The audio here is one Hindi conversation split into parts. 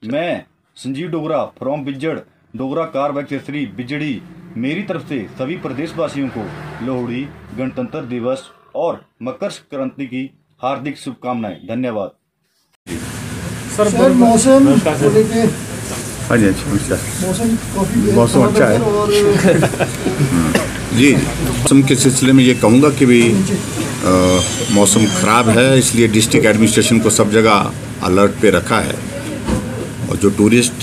मैं संजीव डोगरा फ्रॉम बिजड़ डोगरा कार एक्सेसरी बिजड़ी, मेरी तरफ से सभी प्रदेशवासियों को लोहड़ी, गणतंत्र दिवस और मकर संक्रांति की हार्दिक शुभकामनाएं। धन्यवाद। सर मौसम हाँ जी, मौसम अच्छा है जी। मौसम के सिलसिले में ये कहूँगा कि भी मौसम ख़राब है, इसलिए डिस्ट्रिक्ट एडमिनिस्ट्रेशन को सब जगह अलर्ट पे रखा है और जो टूरिस्ट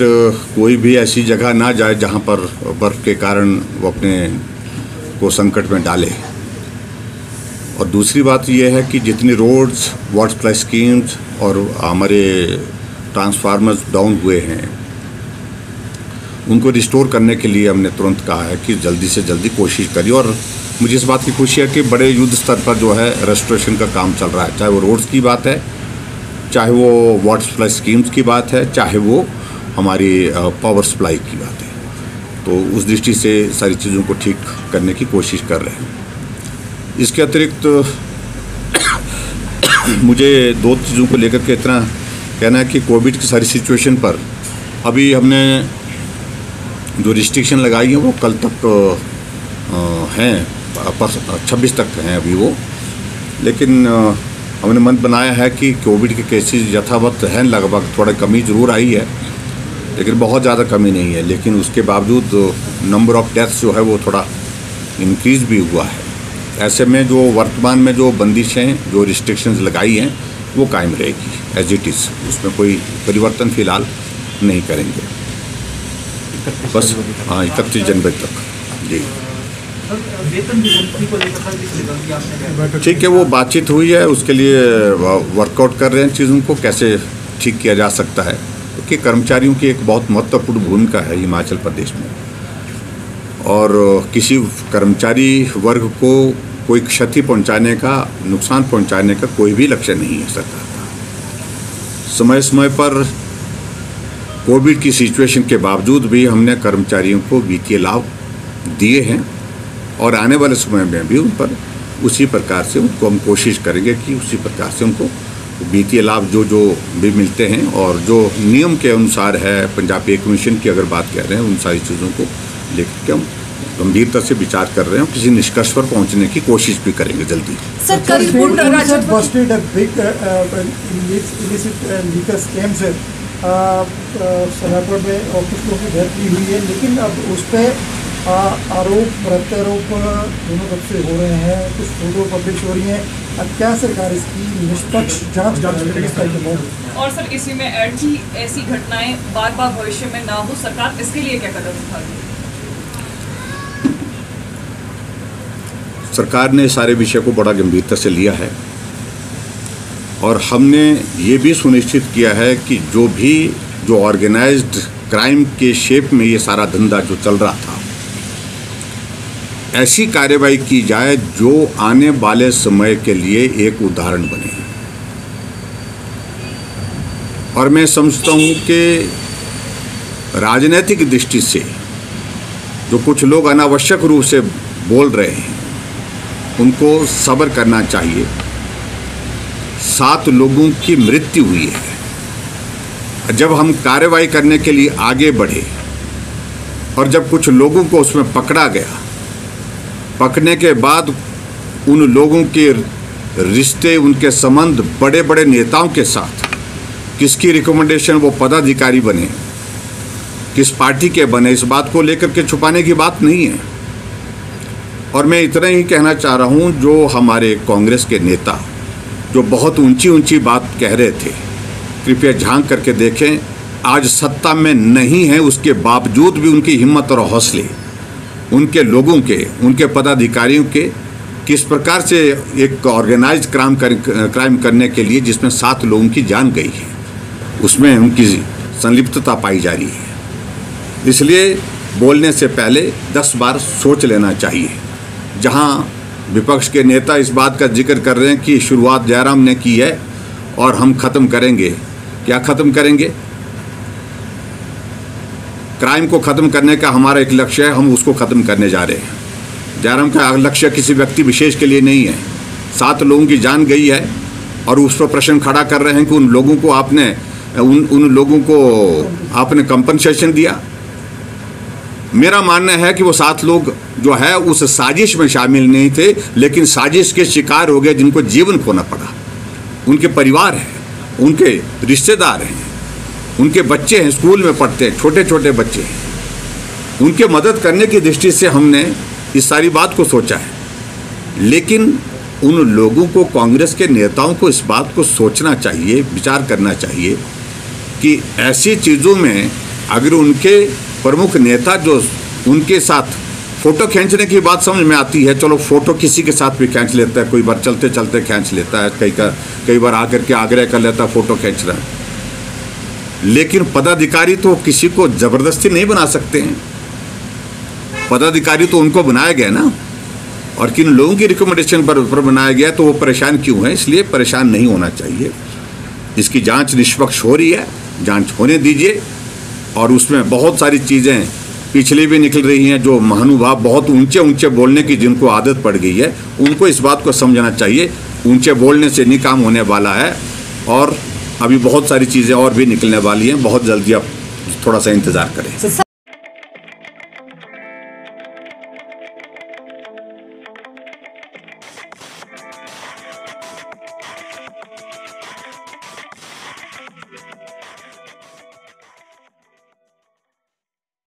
कोई भी ऐसी जगह ना जाए जहाँ पर बर्फ़ के कारण वो अपने को संकट में डाले। और दूसरी बात ये है कि जितनी रोड्स, वाटर सप्लाई स्कीम्स और हमारे ट्रांसफार्मर्स डाउन हुए हैं उनको रिस्टोर करने के लिए हमने तुरंत कहा है कि जल्दी से जल्दी कोशिश करिए। और मुझे इस बात की खुशी है कि बड़े युद्ध स्तर पर जो है रेस्टोरेशन का काम चल रहा है, चाहे वो रोड्स की बात है, चाहे वो वाटर सप्लाई स्कीम्स की बात है, चाहे वो हमारी पावर सप्लाई की बात है। तो उस दृष्टि से सारी चीज़ों को ठीक करने की कोशिश कर रहे हैं। इसके अतिरिक्त मुझे दो चीज़ों को लेकर के इतना कहना है कि कोविड की सारी सिचुएशन पर अभी हमने जो रिस्ट्रिक्शन लगाई है वो कल तक हैं, 26 तक हैं अभी वो, लेकिन हमने मन बनाया है कि कोविड के केसेस यथावत हैं, लगभग थोड़ा कमी ज़रूर आई है लेकिन बहुत ज़्यादा कमी नहीं है, लेकिन उसके बावजूद नंबर ऑफ़ डेथ्स जो है वो थोड़ा इंक्रीज़ भी हुआ है। ऐसे में जो वर्तमान में जो बंदिशें, जो रिस्ट्रिक्शंस लगाई हैं वो कायम रहेगी एज इट इज़, उसमें कोई परिवर्तन फ़िलहाल नहीं करेंगे बस। हाँ, 31 जनवरी तक जी। ठीक है, वो बातचीत हुई है, उसके लिए वर्कआउट कर रहे हैं चीज़ों को कैसे ठीक किया जा सकता है, क्योंकि कर्मचारियों की एक बहुत महत्वपूर्ण भूमिका है हिमाचल प्रदेश में और किसी कर्मचारी वर्ग को कोई क्षति पहुंचाने का, नुकसान पहुंचाने का कोई भी लक्ष्य नहीं है सरकार का। समय समय पर कोविड की सिचुएशन के बावजूद भी हमने कर्मचारियों को वित्तीय लाभ दिए हैं और आने वाले समय में भी उन पर उसी प्रकार से उनको हम कोशिश करेंगे कि उसी प्रकार से उनको वित्तीय लाभ जो भी मिलते हैं और जो नियम के अनुसार है, पंजाब पे कमीशन की अगर बात कर रहे हैं, उन सारी चीज़ों को लेकर के हम गंभीरता से विचार कर रहे हैं, किसी निष्कर्ष पर पहुंचने की कोशिश भी करेंगे जल्दी। सर सनापुर में और कुछ लोगों की डेथ भी हुई है, लेकिन अब उस पर आरोप प्रत्यारोप दोनों तरफ से हो रहे हैं, कुछ फोटो पब्लिश हो रही हैं। अब क्या सरकार इसकी निष्पक्ष जांच करेगी? और सर इसी में ऐड की ऐसी घटनाएं बार बार भविष्य में ना हो, सरकार इसके लिए क्या कदम उठा रही है? सरकार ने सारे विषय को बड़ा गंभीरता से लिया है और हमने ये भी सुनिश्चित किया है कि जो ऑर्गेनाइज्ड क्राइम के शेप में ये सारा धंधा जो चल रहा था, ऐसी कार्रवाई की जाए जो आने वाले समय के लिए एक उदाहरण बने। और मैं समझता हूँ कि राजनीतिक दृष्टि से जो कुछ लोग अनावश्यक रूप से बोल रहे हैं उनको सब्र करना चाहिए। 7 लोगों की मृत्यु हुई है। जब हम कार्रवाई करने के लिए आगे बढ़े और जब कुछ लोगों को उसमें पकड़ा गया, पकड़ने के बाद उन लोगों के रिश्ते, उनके संबंध बड़े बड़े नेताओं के साथ, किसकी रिकमेंडेशन वो पदाधिकारी बने, किस पार्टी के बने, इस बात को लेकर के छुपाने की बात नहीं है। और मैं इतना ही कहना चाह रहा हूँ, जो हमारे कांग्रेस के नेता जो बहुत ऊंची ऊंची बात कह रहे थे, कृपया झांक करके देखें, आज सत्ता में नहीं है, उसके बावजूद भी उनकी हिम्मत और हौसले, उनके लोगों के, उनके पदाधिकारियों के किस प्रकार से एक ऑर्गेनाइज्ड क्राइम करने के लिए जिसमें 7 लोगों की जान गई है, उसमें उनकी संलिप्तता पाई जा रही है। इसलिए बोलने से पहले 10 बार सोच लेना चाहिए। जहां विपक्ष के नेता इस बात का जिक्र कर रहे हैं कि शुरुआत जयराम ने की है और हम ख़त्म करेंगे, क्या ख़त्म करेंगे? क्राइम को ख़त्म करने का हमारा एक लक्ष्य है, हम उसको ख़त्म करने जा रहे हैं। जयराम का लक्ष्य किसी व्यक्ति विशेष के लिए नहीं है। 7 लोगों की जान गई है और उस पर प्रश्न खड़ा कर रहे हैं कि उन लोगों को आपने उन लोगों को आपने कंपनसेशन दिया? मेरा मानना है कि वो 7 लोग जो है उस साजिश में शामिल नहीं थे, लेकिन साजिश के शिकार हो गए, जिनको जीवन खोना पड़ा। उनके परिवार हैं, उनके रिश्तेदार हैं, उनके बच्चे हैं, स्कूल में पढ़ते हैं, छोटे छोटे बच्चे हैं। उनके मदद करने की दृष्टि से हमने इस सारी बात को सोचा है। लेकिन उन लोगों को, कांग्रेस के नेताओं को इस बात को सोचना चाहिए, विचार करना चाहिए कि ऐसी चीज़ों में अगर उनके प्रमुख नेता जो उनके साथ फ़ोटो खींचने की बात समझ में आती है, चलो फ़ोटो किसी के साथ भी खींच लेता है, कोई बार चलते चलते खींच लेता है, कई बार आकर के आग्रह कर लेता है फ़ोटो खींच रहा है। लेकिन पदाधिकारी तो किसी को ज़बरदस्ती नहीं बना सकते हैं। पदाधिकारी तो उनको बनाया गया ना, और किन लोगों की रिकमेंडेशन पर बनाया गया, तो वो परेशान क्यों है? इसलिए परेशान नहीं होना चाहिए। इसकी जांच निष्पक्ष हो रही है, जांच होने दीजिए। और उसमें बहुत सारी चीज़ें पिछले भी निकल रही हैं, जो महानुभाव बहुत ऊंचे ऊंचे बोलने की जिनको आदत पड़ गई है, उनको इस बात को समझना चाहिए। ऊंचे बोलने से नहीं काम होने वाला है, और अभी बहुत सारी चीज़ें और भी निकलने वाली हैं। बहुत जल्दी आप थोड़ा सा इंतज़ार करें।